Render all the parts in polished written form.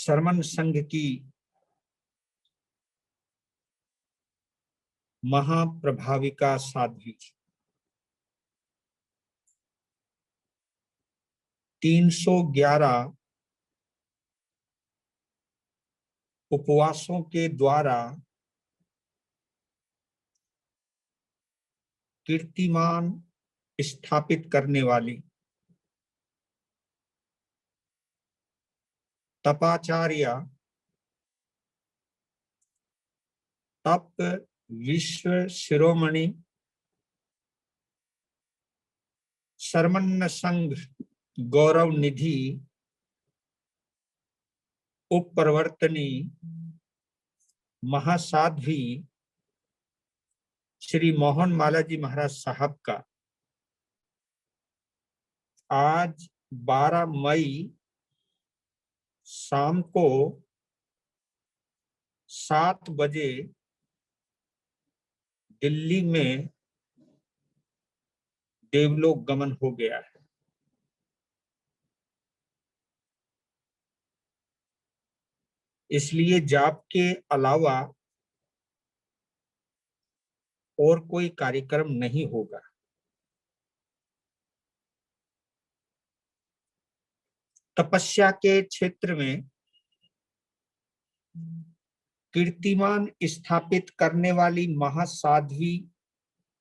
शरमन संघ की महाप्रभाविका साध्वी 311 उपवासों के द्वारा कीर्तिमान स्थापित करने वाली तपाचार्य तप विश्व शिरोमणि शरमन संघ गौरव निधि उप प्रवर्तनी महासाध्वी श्री मोहन मालाजी महाराज साहब का आज 12 मई शाम को 7 बजे दिल्ली में देवलोक गमन हो गया है। इसलिए जाप के अलावा और कोई कार्यक्रम नहीं होगा। तपस्या के क्षेत्र में कीर्तिमान स्थापित करने वाली महासाध्वी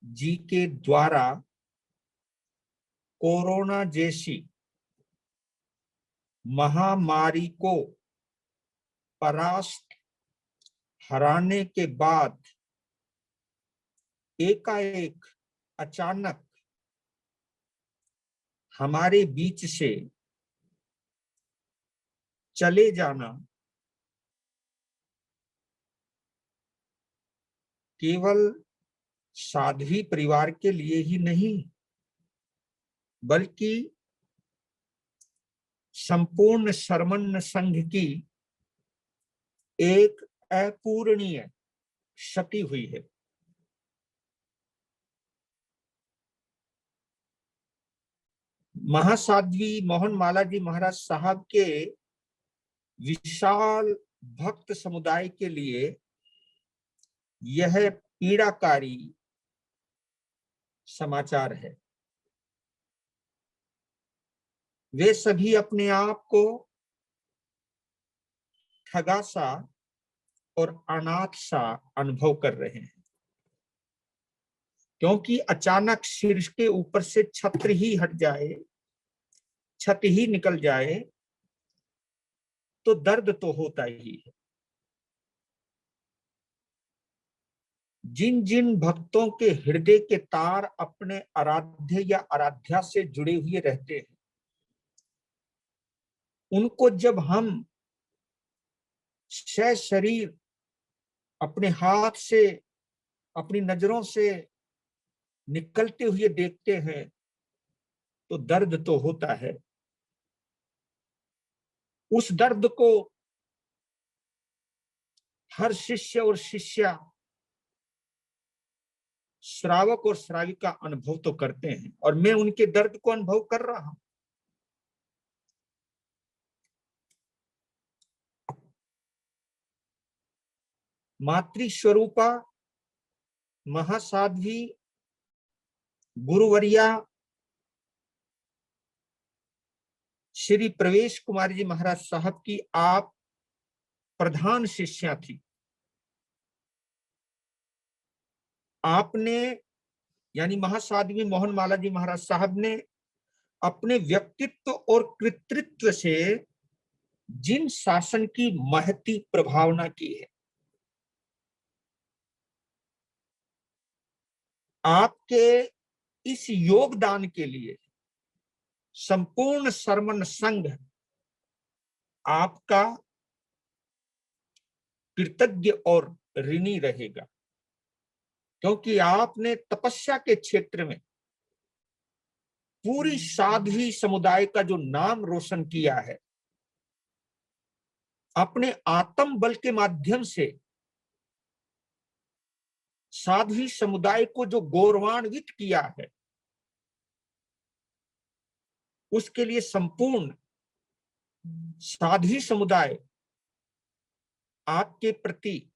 जी के द्वारा कोरोना जैसी महामारी को परास्त हराने के बाद एकाएक अचानक हमारे बीच से चले जाना केवल साध्वी परिवार के लिए ही नहीं बल्कि संपूर्ण शरमन संघ की एक अपूरणीय क्षति हुई है। महासाध्वी मोहन मालाजी महाराज साहब के विशाल भक्त समुदाय के लिए यह पीड़ाकारी समाचार है। वे सभी अपने आप को ठगा सा और अनाथ सा अनुभव कर रहे हैं, क्योंकि अचानक शीर्ष के ऊपर से छत्र ही हट जाए, छत ही निकल जाए तो दर्द तो होता ही है। जिन जिन भक्तों के हृदय के तार अपने आराध्य या आराध्या से जुड़े हुए रहते हैं, उनको जब हम शरीर अपने हाथ से अपनी नजरों से निकलते हुए देखते हैं तो दर्द तो होता है। उस दर्द को हर शिष्य और शिष्या, श्रावक और श्राविका अनुभव तो करते हैं और मैं उनके दर्द को अनुभव कर रहा हूं। मातृ स्वरूपा महासाध्वी गुरुवरिया श्री प्रवेश कुमारी जी महाराज साहब की आप प्रधान शिष्या थी। आपने यानी महासाध्वी मोहन मालाजी महाराज साहब ने अपने व्यक्तित्व और कृतित्व से जिन शासन की महती प्रभावना की है, आपके इस योगदान के लिए संपूर्ण शरमन संघ आपका कृतज्ञ और ऋणी रहेगा, क्योंकि आपने तपस्या के क्षेत्र में पूरी साध्वी समुदाय का जो नाम रोशन किया है, अपने आत्म बल के माध्यम से साध्वी समुदाय को जो गौरवान्वित किया है, उसके लिए संपूर्ण साध्वी समुदाय आपके प्रति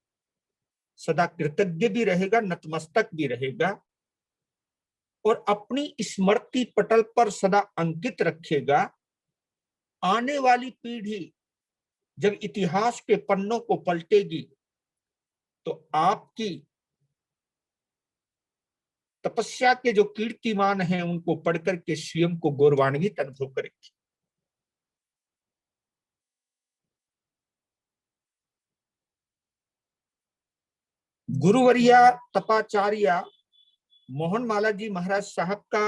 सदा कृतज्ञ भी रहेगा, नतमस्तक भी रहेगा, और अपनी स्मृति पटल पर सदा अंकित रखेगा। आने वाली पीढ़ी जब इतिहास के पन्नों को पलटेगी तो आपकी तपस्या के जो कीर्तिमान हैं उनको पढ़कर के स्वयं को गौरवान्वित अनुभव करेगी। गुरुवर्या तपाचार्य मोहनमाला जी महाराज साहब का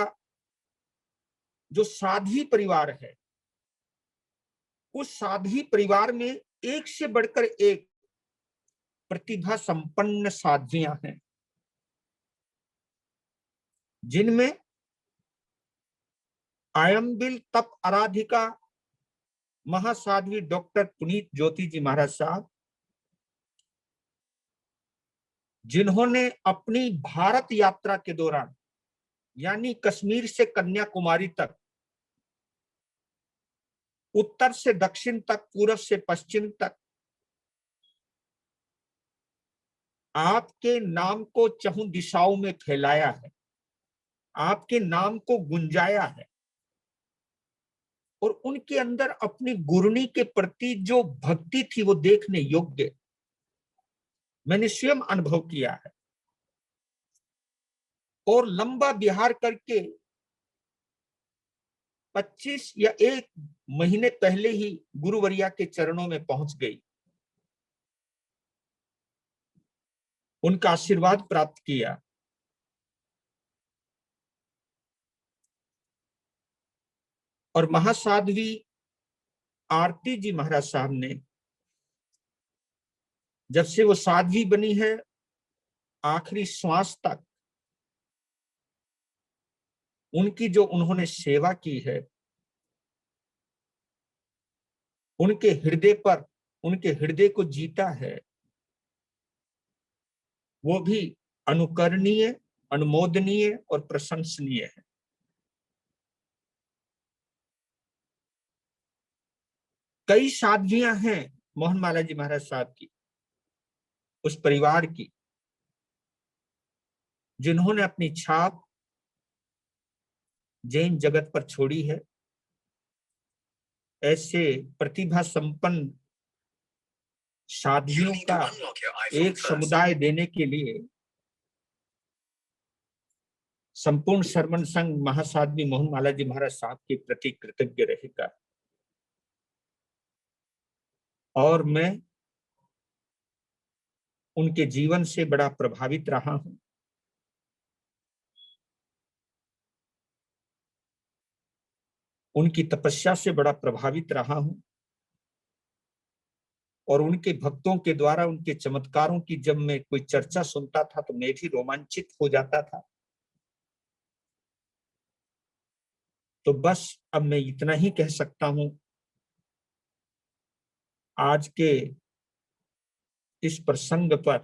जो साध्वी परिवार है, उस साध्वी परिवार में एक से बढ़कर एक प्रतिभा संपन्न साध्वियां हैं, जिनमें आयम्बिल तप आराधिका महासाध्वी डॉक्टर पुनीत ज्योति जी महाराज साहब, जिन्होंने अपनी भारत यात्रा के दौरान यानी कश्मीर से कन्याकुमारी तक, उत्तर से दक्षिण तक, पूर्व से पश्चिम तक आपके नाम को चहुं दिशाओं में फैलाया है, आपके नाम को गुंजाया है, और उनके अंदर अपनी गुरुनी के प्रति जो भक्ति थी वो देखने योग्य मैंने स्वयं अनुभव किया है। और लंबा विहार करके 25 या 1 महीने पहले ही गुरुवर्या के चरणों में पहुंच गई, उनका आशीर्वाद प्राप्त किया। और महासाध्वी आरती जी महाराज साहब ने जब से वो साध्वी बनी है, आखिरी श्वास तक उनकी जो उन्होंने सेवा की है, उनके हृदय पर, उनके हृदय को जीता है, वो भी अनुकरणीय, अनुमोदनीय और प्रशंसनीय है। कई साध्वियां हैं मोहनमाला जी महाराज साहब की, उस परिवार की, जिन्होंने अपनी छाप जैन जगत पर छोड़ी है। ऐसे प्रतिभा संपन्न साध्वियों का एक समुदाय देने के लिए संपूर्ण शरमन संघ महासाध्वी मोहनमाला जी महाराज साहब के प्रति कृतज्ञ रहेगा। और मैं उनके जीवन से बड़ा प्रभावित रहा हूं। उनकी तपस्या से बड़ा प्रभावित रहा हूं, और उनके भक्तों के द्वारा उनके चमत्कारों की जब मैं कोई चर्चा सुनता था तो मैं भी रोमांचित हो जाता था। तो बस अब मैं इतना ही कह सकता हूं आज के इस प्रसंग पर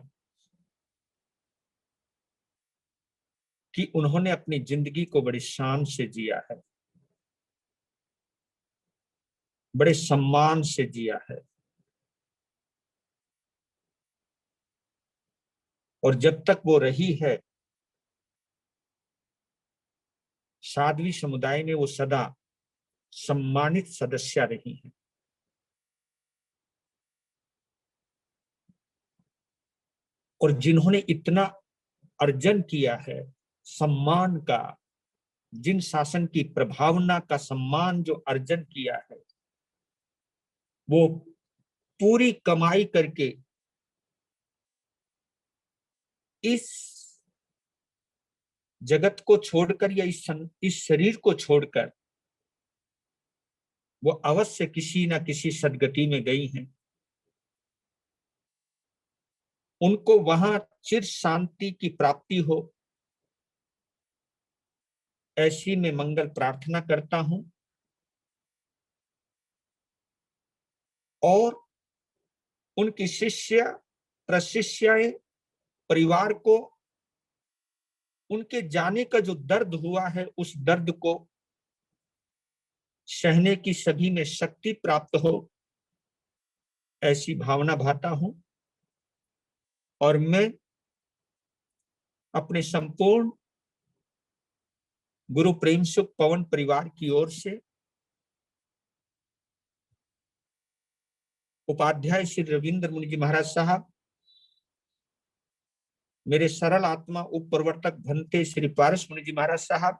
कि उन्होंने अपनी जिंदगी को बड़ी शान से जिया है, बड़े सम्मान से जिया है। और जब तक वो रही है, साध्वी समुदाय में वो सदा सम्मानित सदस्य रही हैं। और जिन्होंने इतना अर्जन किया है सम्मान का, जिन शासन की प्रभावना का सम्मान जो अर्जन किया है, वो पूरी कमाई करके इस जगत को छोड़कर या इस शरीर को छोड़कर वो अवश्य किसी न किसी सदगति में गई हैं। उनको वहां चिर शांति की प्राप्ति हो, ऐसी मैं मंगल प्रार्थना करता हूं। और उनकी शिष्य प्रशिष्याएं परिवार को उनके जाने का जो दर्द हुआ है, उस दर्द को सहने की सभी में शक्ति प्राप्त हो, ऐसी भावना भाता हूं। और मैं अपने संपूर्ण गुरु प्रेम सुख पवन परिवार की ओर से उपाध्याय श्री रविंद्र मुनि जी महाराज साहब, मेरे सरल आत्मा उप प्रवर्तक भंते श्री पारस मुनि जी महाराज साहब,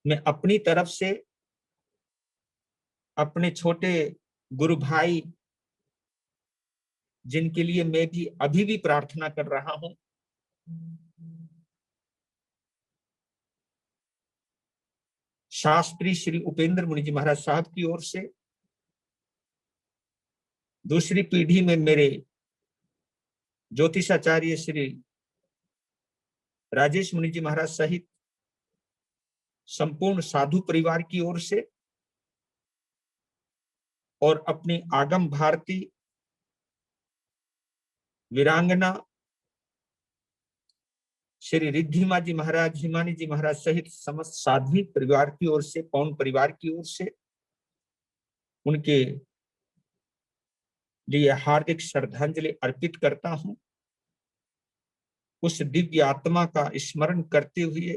मैं अपनी तरफ से अपने छोटे गुरु भाई, जिनके लिए मैं भी अभी भी प्रार्थना कर रहा हूं, शास्त्री श्री उपेंद्र मुनि जी महाराज साहब की ओर से, दूसरी पीढ़ी में मेरे ज्योतिषाचार्य श्री राजेश मुनि जी महाराज सहित संपूर्ण साधु परिवार की ओर से, और अपनी आगम भारती वीरांगना श्री रिद्धिमा जी महाराज, हिमानी जी महाराज सहित समस्त साध्वी परिवार की ओर से, पवन परिवार की ओर से उनके लिए हार्दिक श्रद्धांजलि अर्पित करता हूं। उस दिव्य आत्मा का स्मरण करते हुए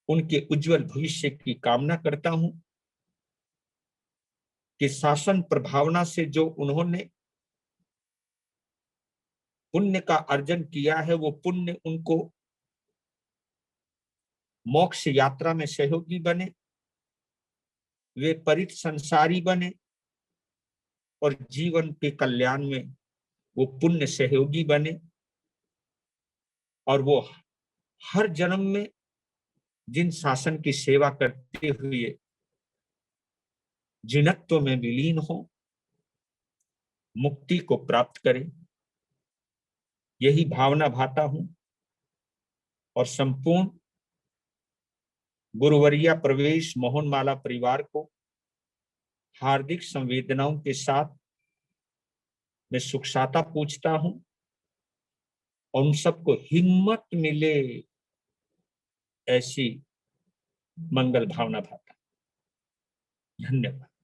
उनके उज्जवल भविष्य की कामना करता हूं कि शासन प्रभावना से जो उन्होंने पुण्य का अर्जन किया है, वो पुण्य उनको मोक्ष यात्रा में सहयोगी बने, वे परित संसारी बने और जीवन के कल्याण में वो पुण्य सहयोगी बने, और वो हर जन्म में जिन शासन की सेवा करते हुए जिनत्व में विलीन हो, मुक्ति को प्राप्त करें, यही भावना भाता हूं। और संपूर्ण गुरुवरिया प्रवेश मोहनमाला परिवार को हार्दिक संवेदनाओं के साथ मैं सुखसाता पूछता हूं, और उन सबको हिम्मत मिले ऐसी मंगल भावना भाता। धन्यवाद।